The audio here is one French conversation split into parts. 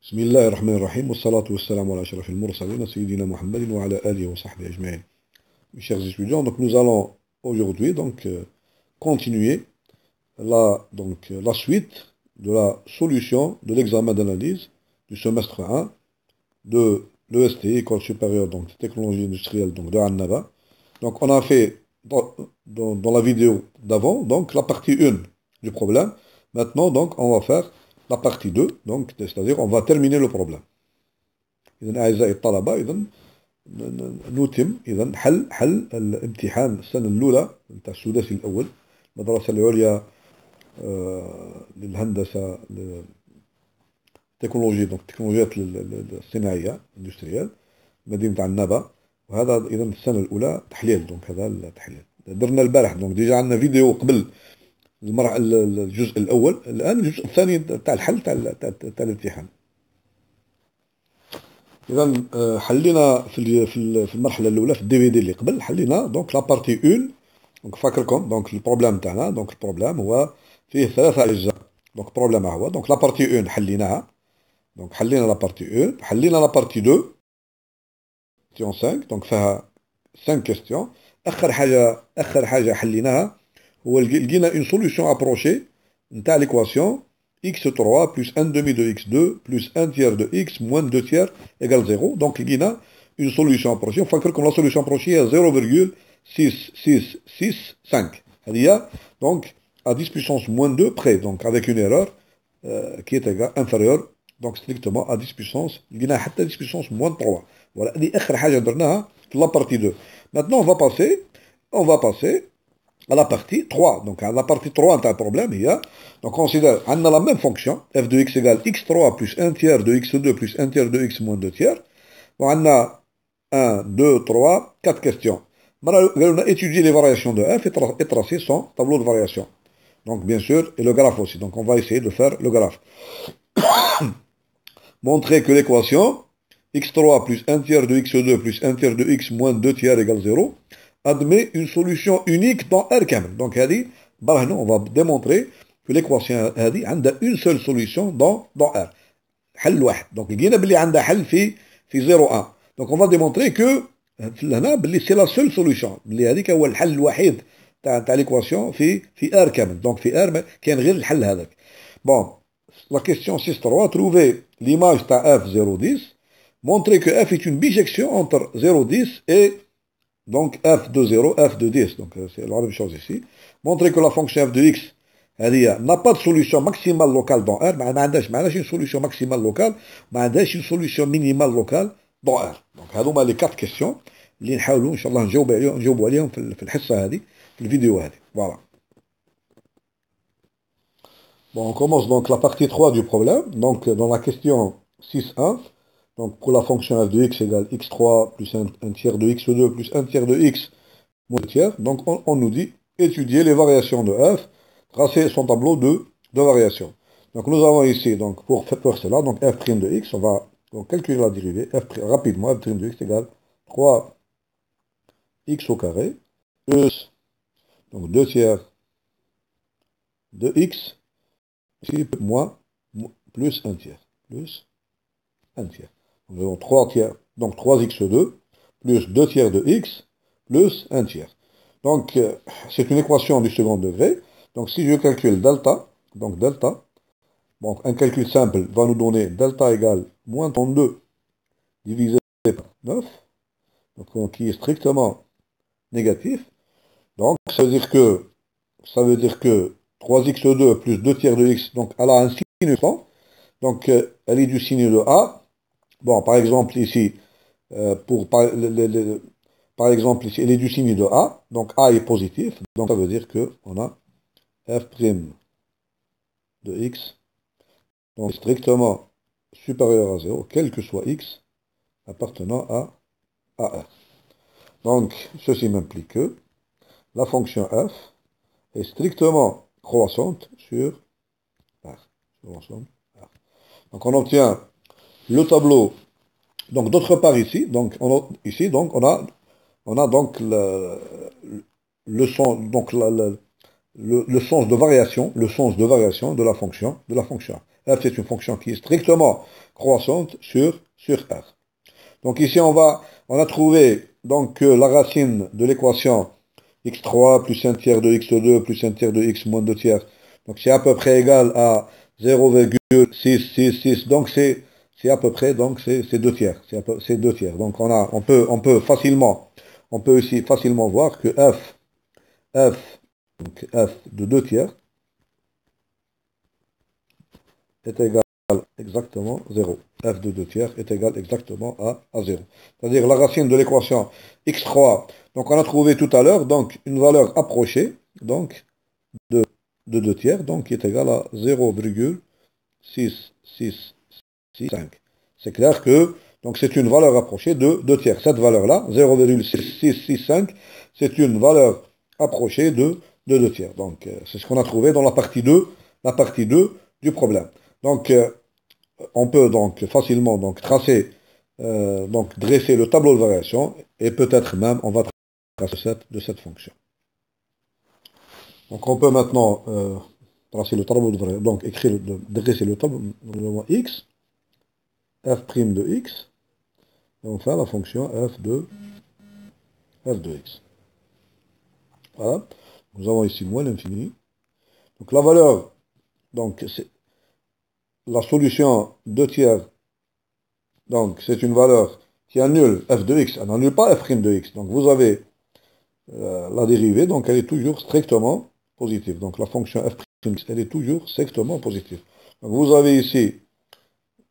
بسم الله الرحمن الرحيم والصلاة والسلام على أشرف المرسلين سيدنا محمد وعلى آله وصحبه أجمعين. Mes chers étudiants, donc nous allons aujourd'hui continuer la suite de la solution de l'examen d'analyse du semestre 1 de l'EST, École supérieure donc, de technologie industrielle donc, de Annaba. Donc on a fait dans la vidéo d'avant donc la partie 1 du problème. Maintenant donc on va faire la partie 2, donc c'est-à-dire on va terminer le problème. إذا أعزائي الطلبة نتم حل الامتحان السنة الأولى نتاع السداسي الأول المدرسة العليا للهندسة التكنولوجيا دونك التكنولوجيات الصناعية اندستريال مدينة عنابة. وهذا إذا السنة الأولى تحليل، دونك هذا التحليل درنا البارح، دونك ديجا عندنا فيديو قبل الجزء الأول. الآن الجزء الثاني تاع الحل تاع الامتحان. إذا حلينا في المرحلة الأولى في الدي في دي اللي قبل حلينا دونك لا بارتي 1. دونك فاكركم دونك البروبليم تاعنا، دونك البروبليم هو فيه ثلاثة أجزاء. دونك البروبليم هو دونك لا بارتي 1 حليناها، دونك حلينا لا بارتي 1. حلينا لا بارتي 2 كيستيون 5، دونك فيها 5 كيستيون. آخر حاجة حليناها هو لقينا اون سوليوشن ابروشي نتاع ليكواسيون x3 plus 1 demi de x2 plus 1 tiers de x moins 2 tiers égale 0. Donc لقينا une solution approchée. نفكركم la solution approchée هي 0,6665. هذه donc à 10 puissance moins 2 près, donc avec une erreur qui est égale inférieure donc strictement à 10 puissance. لقينا حتى 10 puissance moins 3. Voilà, هذه آخر حاجة درناها في la partie 2. Maintenant on va passer à la partie 3. Donc, à la partie 3, on a un problème. Donc, on considère, on a la même fonction, f de x égale x3 plus 1 tiers de x2 plus 1 tiers de x moins 2 tiers. Donc, on a 1, 2, 3, 4 questions. On a étudié les variations de f et tracé son tableau de variation. Donc, bien sûr, et le graphe aussi. Donc, on va essayer de faire le graphe. Montrer que l'équation x3 plus 1 tiers de x2 plus 1 tiers de x moins 2 tiers égale 0 admet une solution unique dans R كامل. Donc on va démontrer que l'équation هذه عندها une seule solution dans R. حل واحد. Donc لقينا باللي عندها حل في 0,1. Donc on va démontrer que هنا باللي c'est la seule solution، باللي هذيك هو الحل الوحيد تاع l'équation في R كامل. Donc في R كاين غير الحل هذاك. Bon, la question 6.3, trouver l'image تاع F 0,10. Montrer que F est une bijection entre 0,10 et donc f de 0, f de 10, donc c'est la même chose ici. Montrer que la fonction f de x n'a pas de solution maximale locale dans R. ما عندهاش une solution maximale locale، ما عندهاش une solution minimale locale dans R. Donc هذوما les 4 questions اللي نحاولوا ان شاء الله نجاوبوا عليهم في الحصة هذه، في الفيديو هذه. Voilà. Bon, on commence donc la partie 3 du problème. Donc dans la question 6.1, donc pour la fonction f de x égale x3 plus 1 tiers de x2 plus 1 tiers de x moins 2 tiers. Donc on nous dit étudier les variations de f, tracer son tableau de variations. Donc nous avons ici, donc pour faire cela, donc f' de x, on va donc calculer la dérivée, rapidement, f' de x égale 3x au carré plus donc 2 tiers de x moins plus 1 tiers, plus 1 tiers. Nous avons 3 tiers, donc 3x2 plus 2 tiers de x plus 1 tiers. Donc, c'est une équation du second degré. Donc, si je calcule delta, donc un calcul simple va nous donner delta égale moins 32 divisé par 9, donc qui est strictement négatif. Donc, ça veut dire que 3x2 plus 2 tiers de x, donc elle a un sinus, donc elle est du sinus de A. Bon, par exemple, ici, par exemple, ici, elle est du signe de A, donc A est positif, donc ça veut dire qu'on a f' de x, donc strictement supérieur à 0, quel que soit x appartenant à R. Donc, ceci m'implique que la fonction f est strictement croissante sur R. Donc, on obtient le tableau. Donc d'autre part ici, donc on a donc le sens de variation, de la fonction f c'est une fonction qui est strictement croissante sur R. Donc ici, on a trouvé donc que la racine de l'équation x3 plus 1 tiers de x2 plus 1 tiers de x moins 2 tiers. Donc c'est à peu près égal à 0,666. Donc c'est à peu près, donc c'est 2 tiers. C'est 2 tiers. Donc on peut aussi facilement voir que f de 2 tiers est égal exactement 0. F de 2 tiers est égal exactement à 0. C'est-à-dire la racine de l'équation x3. Donc on a trouvé tout à l'heure donc une valeur approchée donc de 2 tiers donc qui est égale à 0,6665. C'est clair que donc c'est une valeur approchée de 2 tiers. Cette valeur-là, 0,6665, c'est une valeur approchée de 2 tiers. Donc c'est ce qu'on a trouvé dans la partie 2 du problème. Donc on peut donc facilement donc tracer, donc dresser le tableau de variation et peut-être même on va tracer de cette fonction. Donc on peut maintenant tracer le tableau de variation, donc dresser le tableau de x, f' de x, et enfin la fonction f de x. Voilà. Nous avons ici moins l'infini. Donc la valeur, donc c'est la solution 2 tiers. Donc, c'est une valeur qui annule f de x. Elle n'annule pas f' de x. Donc, vous avez la dérivée. Donc, elle est toujours strictement positive. Donc, la fonction f', elle est toujours strictement positive. Donc, vous avez ici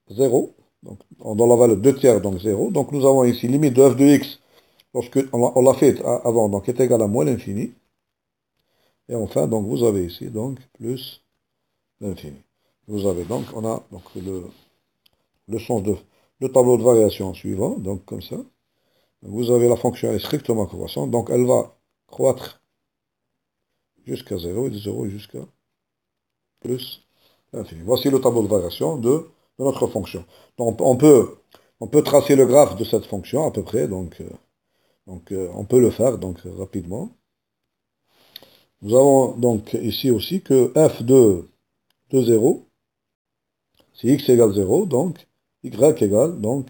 0. Donc, dans la valeur 2 tiers, donc 0. Donc, nous avons ici limite de f de x, lorsque on l'a fait avant, donc est égal à moins l'infini. Et enfin, donc, vous avez ici, donc, plus l'infini. Vous avez donc, on a donc le sens de le tableau de variation suivant, donc comme ça. Vous avez la fonction est strictement croissante, donc elle va croître jusqu'à 0 et de 0 jusqu'à plus l'infini. Voici le tableau de variation de notre fonction. Donc on peut tracer le graphe de cette fonction à peu près, donc on peut le faire donc rapidement. Nous avons donc ici aussi que f de 0, si x égale 0, donc y égale, donc,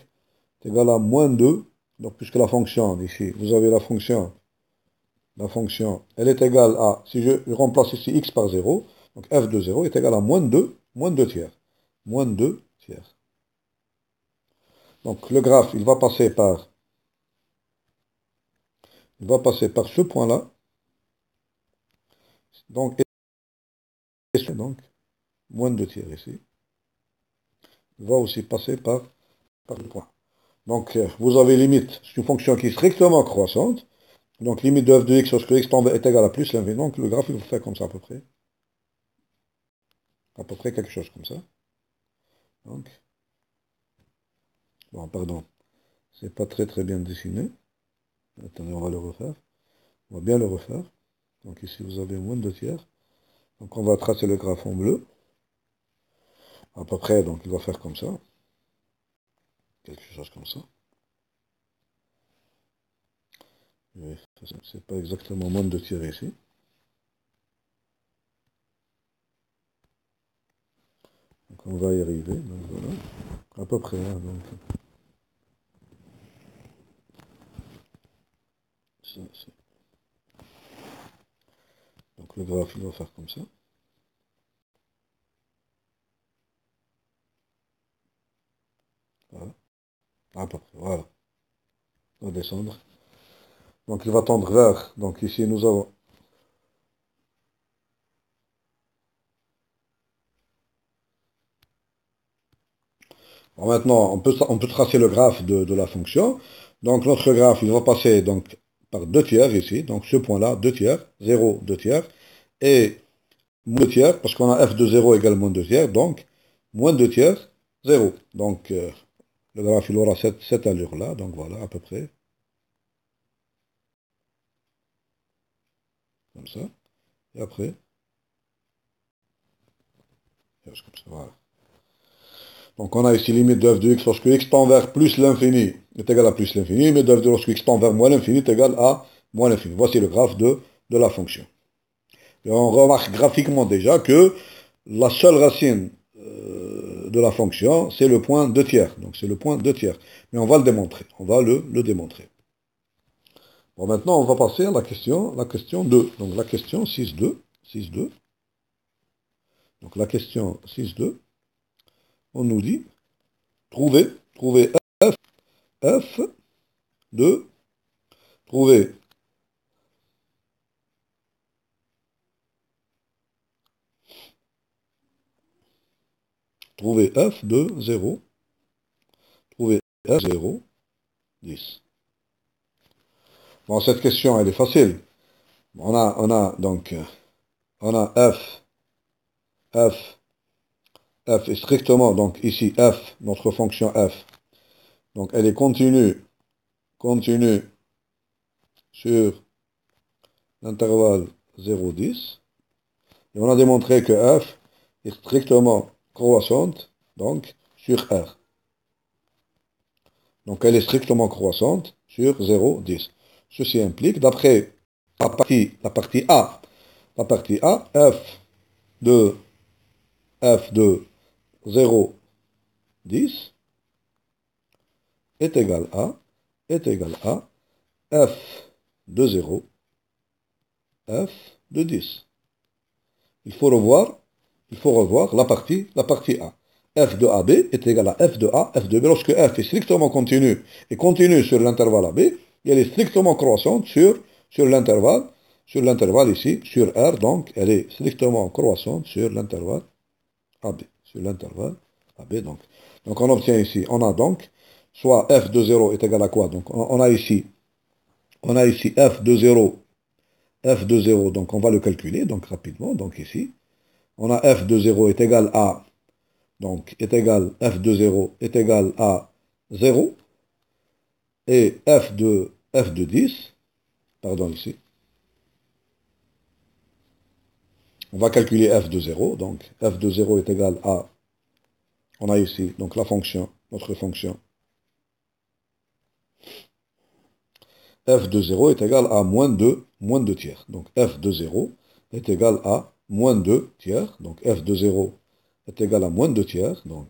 est égal à moins 2. Donc, puisque la fonction, ici, vous avez la fonction, elle est égale à, si je remplace ici x par 0, donc f de 0 est égal à moins 2 tiers. Moins 2 tiers. Donc, le graphe, il va passer par ce point-là. Donc, moins 2 tiers ici. Il va aussi passer par le point. Donc, vous avez limite, c'est une fonction qui est strictement croissante. Donc, limite de f de x lorsque x est égal à plus l'infini. Donc, le graphe, il va faire comme ça à peu près. À peu près quelque chose comme ça. Donc, bon, pardon, c'est pas très bien dessiné. Attendez, on va le refaire. On va bien le refaire. Donc ici, vous avez moins de 2 tiers. Donc on va tracer le graphe en bleu. À peu près, donc il va faire comme ça. Quelque chose comme ça. C'est pas exactement moins de 2 tiers ici. Donc on va y arriver. Donc voilà. À peu près, hein, donc. Donc le graphe, il va faire comme ça. Voilà. À peu près, voilà. On va descendre. Donc il va tendre vers. Donc ici, nous avons. Bon, maintenant, on peut tracer le graphe de la fonction. Donc notre graphe, il va passer donc, par 2 tiers ici. Donc ce point-là, 2 tiers, 0, 2 tiers. Et moins 2 tiers, parce qu'on a f de 0 égale moins 2 tiers. Donc moins 2 tiers, 0. Donc le graphe, il aura cette allure-là. Donc voilà, à peu près. Comme ça. Et après, comme ça, voilà. Donc on a ici limite de f de x lorsque x tend vers plus l'infini est égal à plus l'infini, limite de f de lorsque x tend vers moins l'infini est égal à moins l'infini. Voici le graphe de la fonction. Et on remarque graphiquement déjà que la seule racine de la fonction, c'est le point 2 tiers. Donc c'est le point 2 tiers. Mais on va le démontrer. On va le démontrer. Bon, maintenant, on va passer à la question 2. Donc la question 6.2. 6.2. Donc la question 6.2. On nous dit, trouver f de, trouver f de 0, trouver f de 0, 10. Bon, cette question, elle est facile. On a donc, on a f est strictement, donc ici, f, notre fonction f, donc elle est continue sur l'intervalle 0, 10. Et on a démontré que f est strictement croissante, donc, sur R. Donc elle est strictement croissante sur 0, 10. Ceci implique, d'après la partie A, f de 0, 10 est égal à f de 0, f de 10. Il faut revoir la partie A. F de AB est égal à f de A, f de B. Lorsque f est strictement continu et continue sur l'intervalle AB, elle est strictement croissante sur l'intervalle ici, sur R, donc elle est strictement croissante sur l'intervalle AB. Donc on obtient ici, on a donc, soit f de 0 est égal à quoi? Donc on a ici f de 0, donc on va le calculer, donc rapidement, donc ici, on a f de 0 est égal à, donc f de 0 est égal à 0, et f de 10, pardon ici, on va calculer f de 0, donc f de 0 est égal à, on a ici, donc la fonction, notre fonction, f de 0 est égal à moins 2 tiers. Donc f de 0 est égal à moins 2 tiers. Donc f de 0 est égal à moins 2 tiers. Donc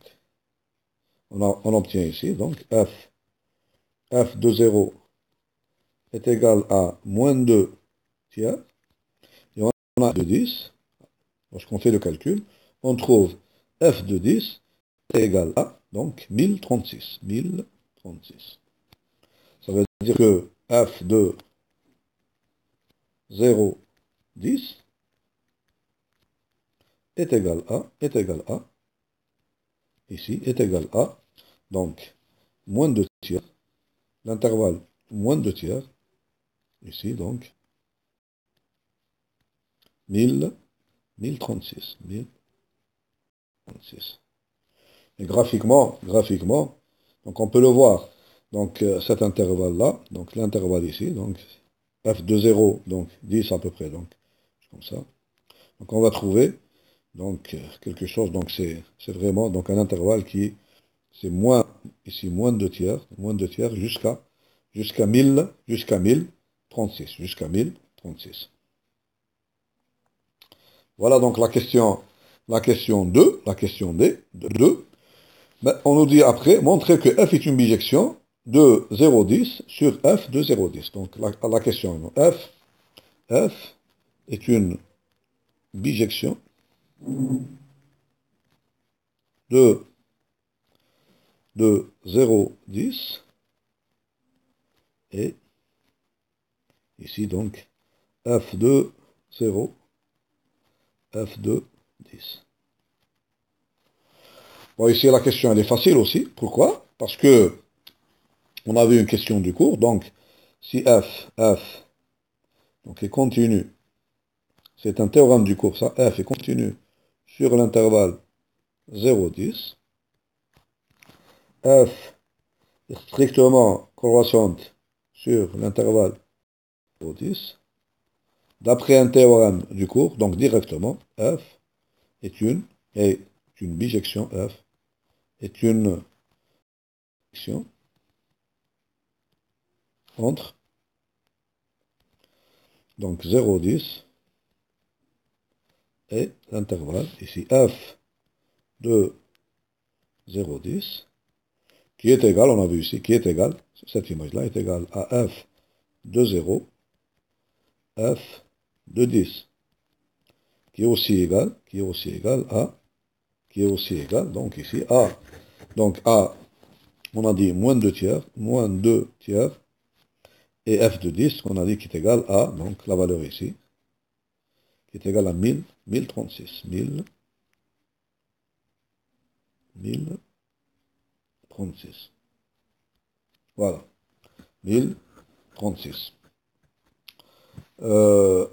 on obtient ici, donc f de 0 est égal à moins 2 tiers. Et on a f de 10. Lorsqu'on fait le calcul, on trouve f de 10 est égal à, donc, 1036. 1036. Ça veut dire que f de 0, 10 est égal à, ici, est égal à, donc, moins 2 tiers, l'intervalle moins 2 tiers, ici, donc, 1036. Et graphiquement, donc on peut le voir, donc cet intervalle-là, donc l'intervalle ici, donc, f de 0, donc 10 à peu près, donc, comme ça. Donc on va trouver, donc, quelque chose, donc c'est vraiment, donc un intervalle qui c'est moins, ici, moins de tiers, jusqu'à 1036. Voilà donc la question 2, la question D, de 2. Ben, on nous dit après, montrer que f est une bijection de 0,10 sur f de 0,10. Donc la question, f est une bijection de 0,10 et ici donc f de 0, f de 10. Bon, ici la question elle est facile aussi. Pourquoi? Parce que on a vu une question du cours, donc si f donc est continu, c'est un théorème du cours, ça, f est continu sur l'intervalle 0,10, f est strictement croissante sur l'intervalle 0,10, d'après un théorème du cours, donc directement, f est une bijection, f est une bijection entre donc 0,10 et l'intervalle, ici f de 0,10, qui est égal, on a vu ici, qui est égal, cette image-là est égale à f de 0, f de 10, qui est aussi égal à, donc ici, a. Donc a, on a dit moins 2 tiers, et f de 10, on a dit qui est égal à, donc la valeur ici, qui est égale à 1036. 1036. Voilà. 1036. Bon,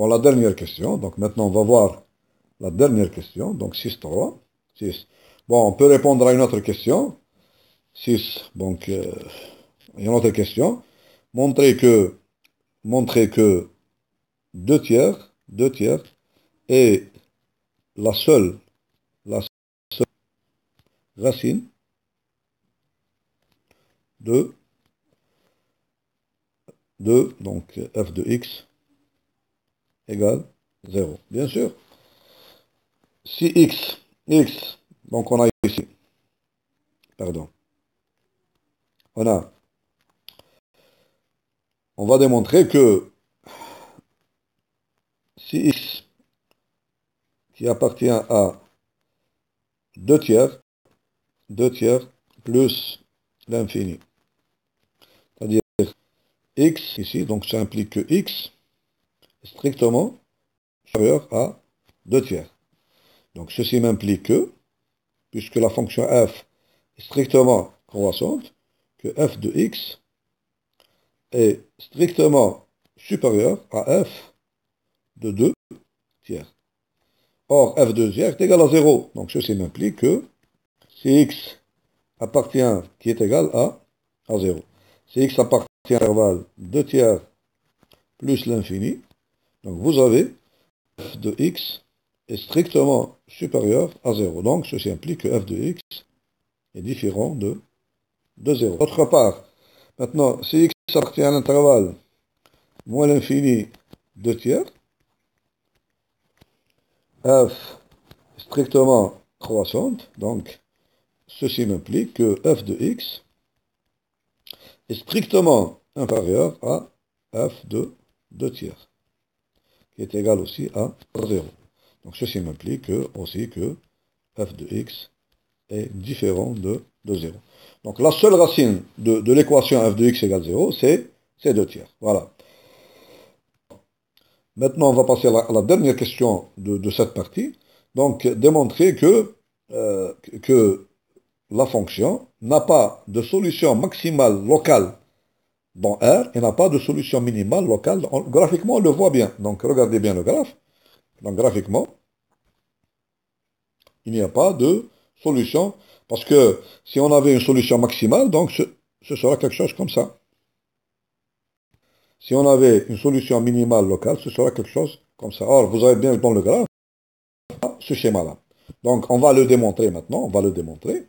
la dernière question. Donc maintenant, on va voir la dernière question. Donc 6,3. 6. Bon, on peut répondre à une autre question. 6. Donc, une autre question. Montrer que 2 tiers est la seule racine de donc f de x égale 0. Bien sûr, si x, donc on a ici, pardon, on va démontrer que si x qui appartient à 2 tiers plus l'infini, c'est-à-dire x ici, donc ça implique que x est strictement supérieur à 2 tiers. Donc ceci m'implique que, puisque la fonction f est strictement croissante, que f de x est strictement supérieur à f de 2 tiers. Or, f de 2 tiers est égal à 0. Donc ceci m'implique que si x appartient, qui est égal à 0. Si x appartient à l'intervalle 2 tiers plus l'infini, donc vous avez f de x est strictement supérieur à 0. Donc ceci implique que f de x est différent de 0. D'autre part, maintenant, si x appartient à l'intervalle moins l'infini 2 tiers, f strictement croissante, donc ceci m'implique que f de x est strictement inférieur à f de 2 tiers, qui est égal aussi à 0. Donc ceci m'implique aussi que f de x est différent de 0. Donc la seule racine de l'équation f de x égale 0, c'est 2 tiers. Voilà. Maintenant, on va passer à la dernière question de cette partie. Donc, démontrer que la fonction n'a pas de solution maximale locale dans R et n'a pas de solution minimale locale. Graphiquement, on le voit bien. Donc, regardez bien le graphe. Donc, graphiquement, il n'y a pas de solution. Parce que si on avait une solution maximale, donc ce sera quelque chose comme ça. Si on avait une solution minimale locale, ce sera quelque chose comme ça. Or, vous avez bien dans le graphe ce schéma-là. Donc, on va le démontrer maintenant. On va le démontrer.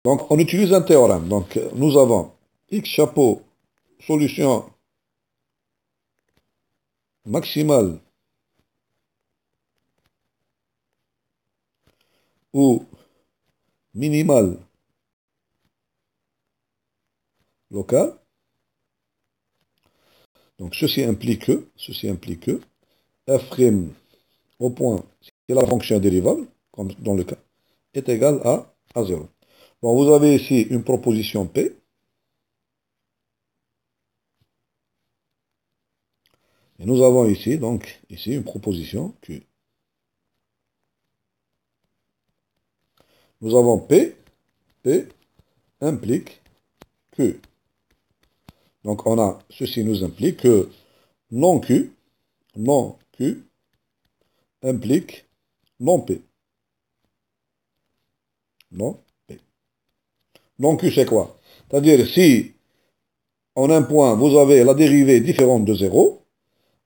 Donc, on utilise un théorème. Donc, nous avons x chapeau solution maximale ou minimale locale. Donc, ceci implique que f' au point, si la fonction est dérivable, comme dans le cas, est égal à 0. Bon, vous avez ici une proposition P. Et nous avons ici, donc, une proposition Q. Nous avons P implique Q. Donc, ceci nous implique que non Q implique non P. Non P. Non Q, c'est quoi? C'est-à-dire, si en un point, vous avez la dérivée différente de 0,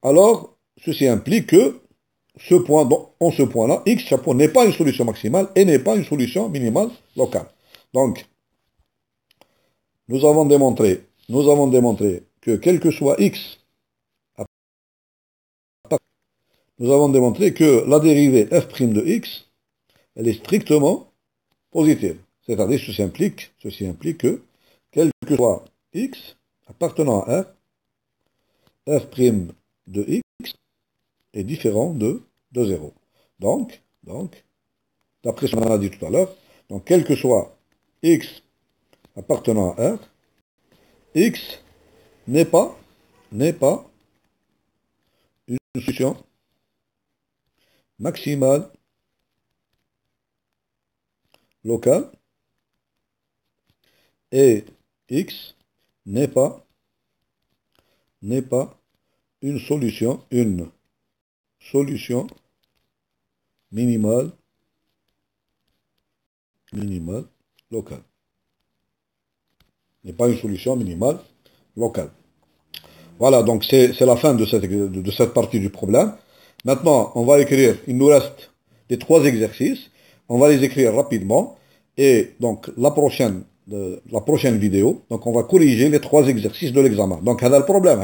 alors ceci implique que en ce point-là, x chapeau n'est pas une solution maximale et n'est pas une solution minimale locale. Donc, nous avons démontré que quel que soit x, nous avons démontré que la dérivée f' de x, elle est strictement positive. C'est-à-dire, ceci implique que, quel que soit x appartenant à R, f' de x est différent de 0. Donc, d'après ce qu'on a dit tout à l'heure, donc quel que soit x appartenant à R, x n'est pas une solution maximale locale et x n'est pas une solution minimale locale. N'est pas une solution minimale locale. Voilà, donc c'est la fin de cette partie du problème. Maintenant, on va écrire, il nous reste les 3 exercices. On va les écrire rapidement. Et donc, la prochaine vidéo, donc on va corriger les 3 exercices de l'examen. Donc, le problème,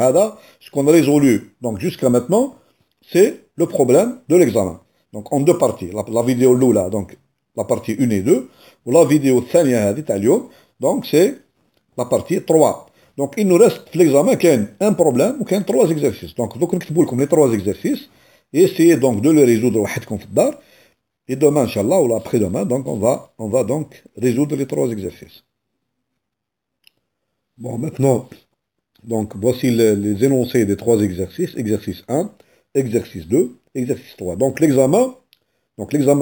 ce qu'on a résolu donc jusqu'à maintenant, c'est le problème de l'examen. Donc, en 2 parties. La vidéo là, donc la partie 1 et 2, ou la vidéo thania donc c'est la partie 3. Donc, il nous reste l'examen qui a un problème ou qui a 3 exercices. Donc, nous allons les 3 exercices et essayer donc de les résoudre. Et demain, Inch'Allah, ou après-demain, donc on va donc résoudre les 3 exercices. Bon, maintenant, donc voici les énoncés des 3 exercices. Exercice 1, exercice 2, exercice 3. Donc l'examen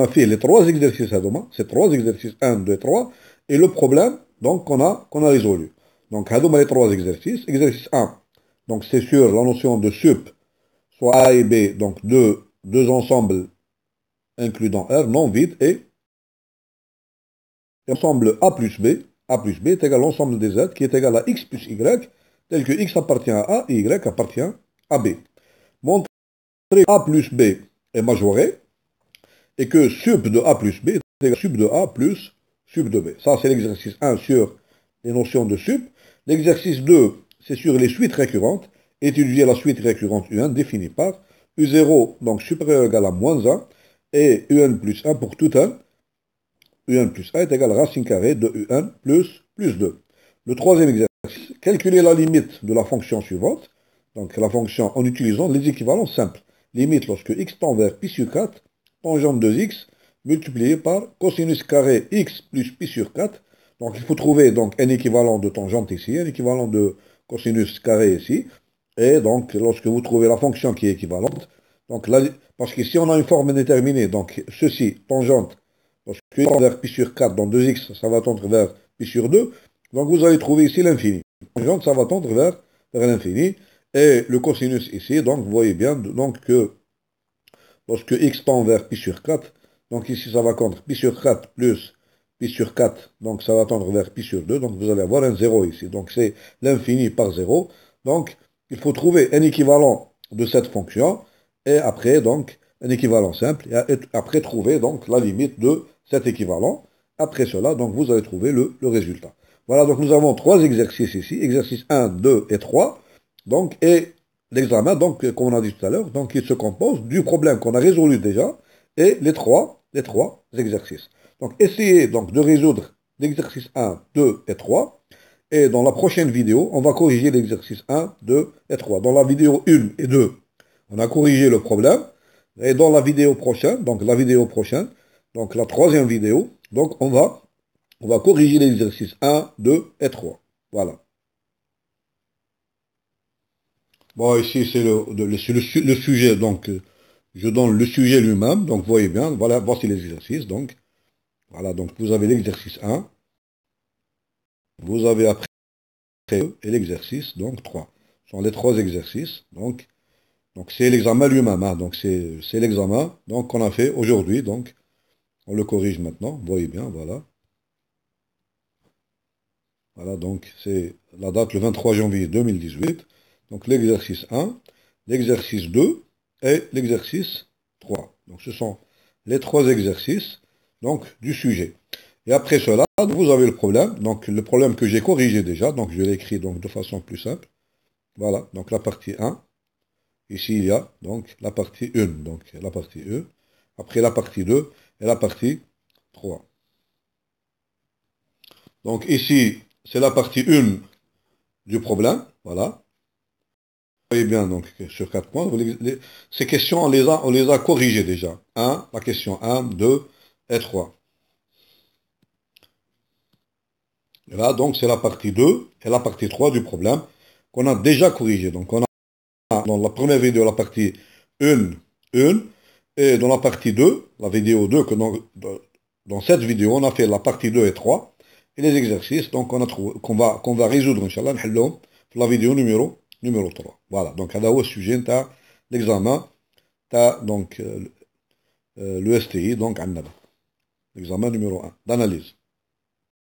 fait les 3 exercices à demain. C'est 3 exercices 1, 2, 3. Et le problème, donc, qu'on a résolu. Donc, les 3 exercices. Exercice 1, donc c'est sur la notion de sup, soit A et B, donc deux ensembles inclus R, non vide, et l'ensemble A plus B est égal à l'ensemble des Z, qui est égal à X plus Y, tel que X appartient à A et Y appartient à B. Montrer que A plus B est majoré, et que sup de A plus B est égal à sup de A plus sup de B. Ça, c'est l'exercice 1 sur les notions de sup. L'exercice 2, c'est sur les suites récurrentes. Étudier la suite récurrente U1 définie par U0, donc supérieur ou égal à moins 1, et UN plus 1 pour tout 1. UN plus 1 est égal à racine carrée de UN plus 2. Le troisième exercice, calculer la limite de la fonction suivante. Donc la fonction en utilisant les équivalences simples. Limite lorsque x tend vers pi sur 4, tangente de x multiplié par cosinus carré x plus pi sur 4. Donc il faut trouver donc un équivalent de tangente ici, un équivalent de cosinus carré ici. Et donc lorsque vous trouvez la fonction qui est équivalente, donc là, parce qu'ici on a une forme indéterminée, donc ceci, tangente, lorsque x tend vers pi sur 4 dans 2x, ça va tendre vers pi sur 2. Donc vous allez trouver ici l'infini. Tangente, ça va tendre vers l'infini. Et le cosinus ici, donc vous voyez bien donc, que lorsque x tend vers pi sur 4, donc ici ça va tendre pi sur 4 plus pi sur 4, donc ça va tendre vers pi sur 2, donc vous allez avoir un 0 ici. Donc c'est l'infini par 0. Donc il faut trouver un équivalent de cette fonction, et après donc un équivalent simple, et après trouver donc la limite de cet équivalent. Après cela, donc vous allez trouver le résultat. Voilà, donc nous avons 3 exercices ici, exercices 1, 2 et 3. Donc, et l'examen, donc, comme on a dit tout à l'heure, donc il se compose du problème qu'on a résolu déjà et les trois exercices. Donc, essayez donc de résoudre l'exercice 1, 2 et 3. Et dans la prochaine vidéo, on va corriger l'exercice 1, 2 et 3. Dans la vidéo 1 et 2, on a corrigé le problème. Et dans la vidéo prochaine, donc la troisième vidéo, donc on va corriger l'exercice 1, 2 et 3. Voilà. Bon, ici, c'est le sujet, donc, je donne le sujet lui-même, donc, vous voyez bien, voilà, voici l'exercice, donc, voilà, donc, vous avez l'exercice 1, vous avez après 2, et l'exercice, donc, 3. Ce sont les 3 exercices, donc, c'est l'examen lui-même, hein, donc, c'est l'examen, donc, qu'on a fait aujourd'hui, donc, on le corrige maintenant, vous voyez bien, voilà. Voilà, donc, c'est la date le 23 janvier 2018, donc, l'exercice 1, l'exercice 2, et l'exercice 3. Donc ce sont les 3 exercices donc, du sujet. Et après cela, vous avez le problème. Donc le problème que j'ai corrigé déjà, donc je l'ai écrit donc, de façon plus simple. Voilà, donc la partie 1. Ici, il y a donc la partie 1. Donc la partie 1. Après la partie 2 et la partie 3. Donc ici, c'est la partie 1 du problème. Voilà. Vous voyez bien, donc, sur 4 points. Ces questions, on les a corrigées déjà. La question 1, 2 et 3. Et là, donc, c'est la partie 2 et la partie 3 du problème qu'on a déjà corrigé. Donc, on a dans la première vidéo la partie 1, 1, et dans la partie 2, la vidéo 2, dans cette vidéo, on a fait la partie 2 et 3, et les exercices, donc, on a trouvé, qu'on va résoudre, Inch'Allah, la vidéo numéro 3. Voilà, donc, là, au sujet, tu as l'examen, tu as donc le STI, donc, l'examen numéro 1 d'analyse.